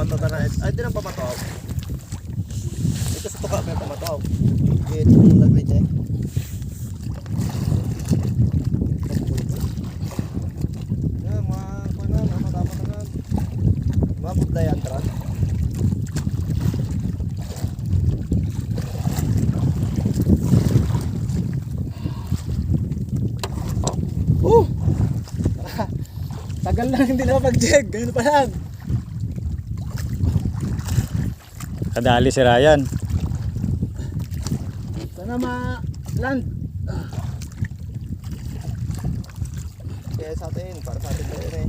pamato ka na. Ay, di nang pamato. Ito sa tuka may pamato. Ito yung naglit eh. Yan, mga kuha na, mga dapat na. Mga budlayan, tara. Tagal lang hindi nakapag-jig. Ganun pa lang. Kadali si Ryan. Sana ma-land. Kaya sa atin, para sa atin tayo eh.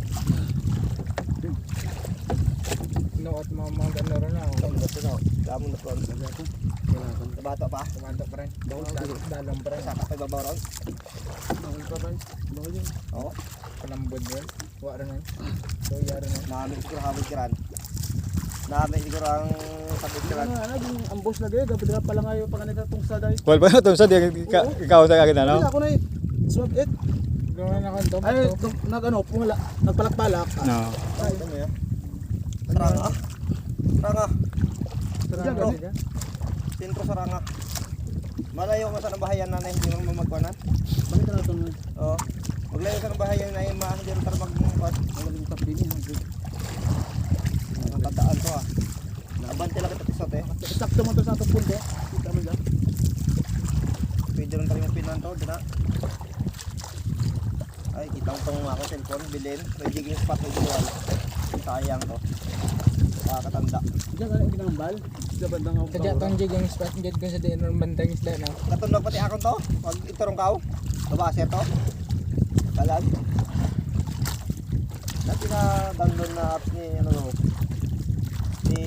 Noot mo mga gano'n rin ako. Lamon na sila. Lamon na front. Nabato pa. Kumanto pa rin. Dalang pa rin. Saka pa ibabaw ron. Bawal pa rin. Bawal yun. Oo. Kalambod rin. Huwag rin. So yari rin. Namin siguro habang kiran. Namin siguro ang sabit kiran. Yung ambos lagi. Gabadra pa lang ayaw pag itong saday. Well, paano ito? Sa ikaw sa akin ano? Ako na swap it. Gawin na kanto. Ay, pumala. Nagpalak-palak. No. Ay, ito mo yan. Saranga. Saranga. Saranga. Sentro Saranga. Malayo ka sa nabahayan na hindi mo mamagwanan. Bakit na ito? Oo. Maglayo ka ng bahayan na hindi rin tayo magmumukot. Magaling tap din yun. Nakatadaan to ah. Abante lang kita pisot eh. Sakto mo ito sa atong punto. Kita mo dyan. Pwede rin tayo yung pinan to. Dina. Ay, kita mo itong ako cellphone. Bilhin. May jigging spot. May dual. Sayang to. Kakatanda. Diyan ka na itinambal. Sa bandang ako. Kadya tong jigging spot dyan ko sa din ng bandang isda na. Natunog pati ako to. Pag iturong kao. Babaser to. Kalag. Dati na download na apps ni ano ni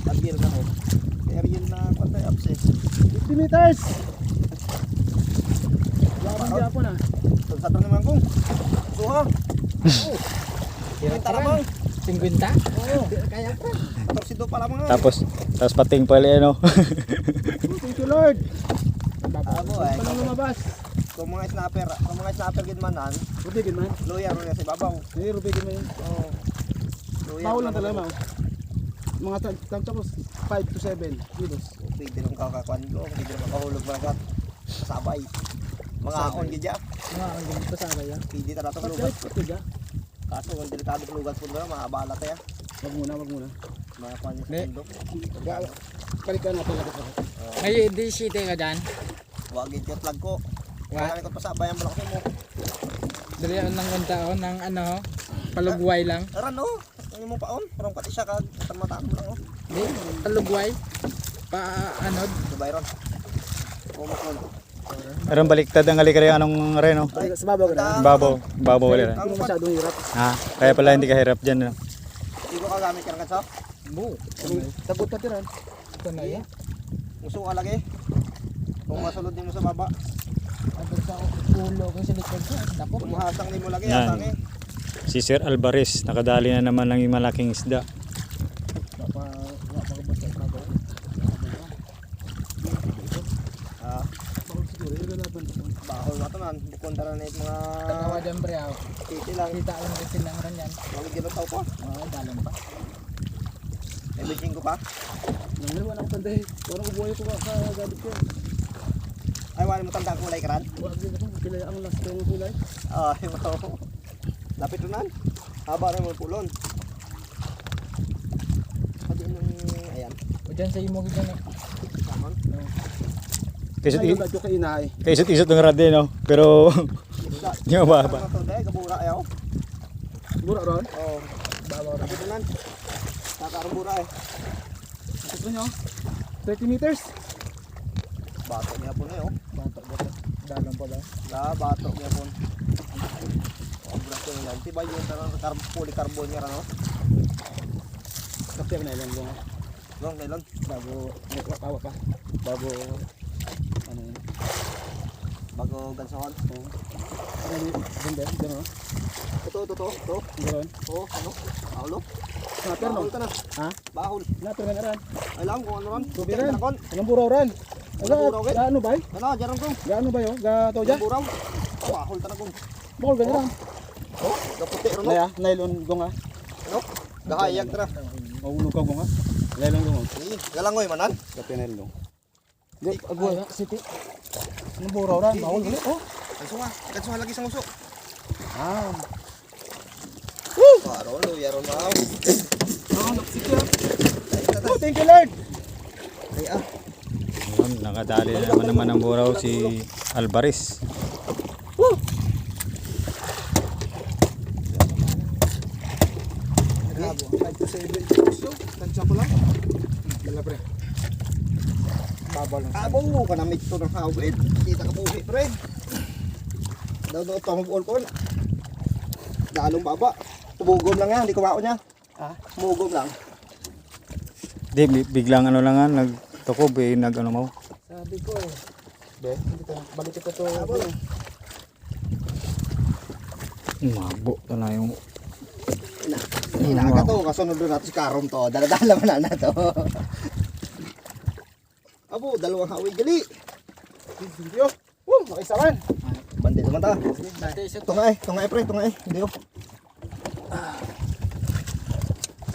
Abir na ko. Kaya real na kwanta apps eh. 50 meters! Wala kang Japon ah. Sa to naman kong. Suha. Kita naman. 50? Oo. Kaya pa. 14 pa lamang. Tapos pating pala ano. Thank you Lord! Abo ay. Palang lumabas. Kung mga sniper gid manan, Rubigin man. loyal ro sa babaw. Hindi, rubigin man yun. Oo. Loyal. Bawal lang talaga mao. Mga tapos 5 to 7 kilos. Pwede nung kakakuan ko, pwede nung makahulog malagat. Sabay. Mga akon gid ya. Mga ang ganito sa kaya. Pwede ta nato Pati lugat. pati ga. Kaso ang delikado lugat pud na maabala ta ya. Wag muna, wag muna. Mga kuan sa Ne. bundok. Balikan natin lang ito. May D-City ka dyan. Wa gid ka flag ko. Wa? Wala ko pa sa bayan balak mo. Dali ang nang taon ng ano, palugway lang. Aran no. Ang mo paon, parang pati siya kag mataan mo lang oh. Di, palugway. Pa anod. Dubai ron. Kumakon. Meron baliktad ang alikari anong reno. Ay, sa babaw ka na. Babaw wala. Ang Hindi masyadong hirap. Ha, kaya pala hindi ka hirap diyan. No? Iko ka gamit ka ng kansa. Bu. Tagot na tiran. Ito na yan. Uso ka lagi. Kung masulod din mo sa baba, Ano sa ulo ko sa likod ko. Dako. kung mahasang din mo lagi, Yan. hasang eh. Si Sir Alvarez nakadali na naman ng malaking isda. Ah, Bawal siguro, yung lalaban. bahol na to man. Bukon tara na yung mga Tanawa dyan bre ako. titi lang. Kita lang rin silang rin yan. Mawid yun ang tao pa. Oo, dalan pa. May bitching ko pa. Nangaliwan ako panday. Parang ubuhay ko ka galit ko. Ay, wala mo tanda ang kulay karan. Wag din ako, kilay ang last ko yung kulay. Ah, wow. Lapit rin nan. Haba rin mo pulon. Pati nung, ayan. O dyan sa imo dyan eh. Samon. Ayun, medyo kainay. Kaisot-isot ng rad no. Pero di mo ba? Parang ito, dahil kabura ayaw. Mura ron. Oo. Babaw ron. Lapit rin nan. Nakakarambura eh. Gusto nyo? 30 meters. Bato niya po na yun. Bato. Dalan pa ba? Bato niya po. Obra ko nila. Diba yung polycarbon niya ano? Kapag na ilan lang. Long nylon. Bago, nagkakawa pa. Bago, ano yun. Bago gansahon. Oo. Ano yun? Ganda, gano'n. Ito. Gano'n. Oo, ano? Bahol oh. Snapper no? Bahol ka na. Ha? Bahol. Snapper na ran. Ay lang kung ano ron. Ruby Kaya ran. tanakon. Anong buraw ran? Buraw, okay? Gaano ba? Ano, dyan kong. Gaano ba yun? Gato dyan? Buraw. Bahol tanakon. Bakol ganyan lang. Oh, kaputi ron no. Naya, nylon gong ha. Ano? Gahayag tara. Mahulog ka nga. Lelong dong. Galangoy manan. Kapinel dong. Di, agwa, city. Anong buraw ran? Bawal gali. Oh. Kanso lagi sa muso. Ah. Paro lo yaron mau. City ah. Oh, thank you Lord. Ay Yun, nakadali na naman ng buraw si Alvarez. Grabo. 5 to 7. So, tansya ko lang. Dala pre. Babaw lang. Abong mo ka na mito ng hawid. Kita ka buhi pre. Daw to mo ko. Dalong baba. Tumugom lang yan, di kumaon niya. Ah, Tumugom lang. Di, biglang ano lang nga, nagtukob eh, nag-ano mo. sabi ko eh. Be, dito. Balik kita to. Mabo na yung... Inaga to, kasunod doon natin si Karom to. Daladala mo na to. Abo, dalawang hawid gali. Video. Makisaman. Bandi naman ta. Dati isa Tungay pre, tungay. Hindi oh.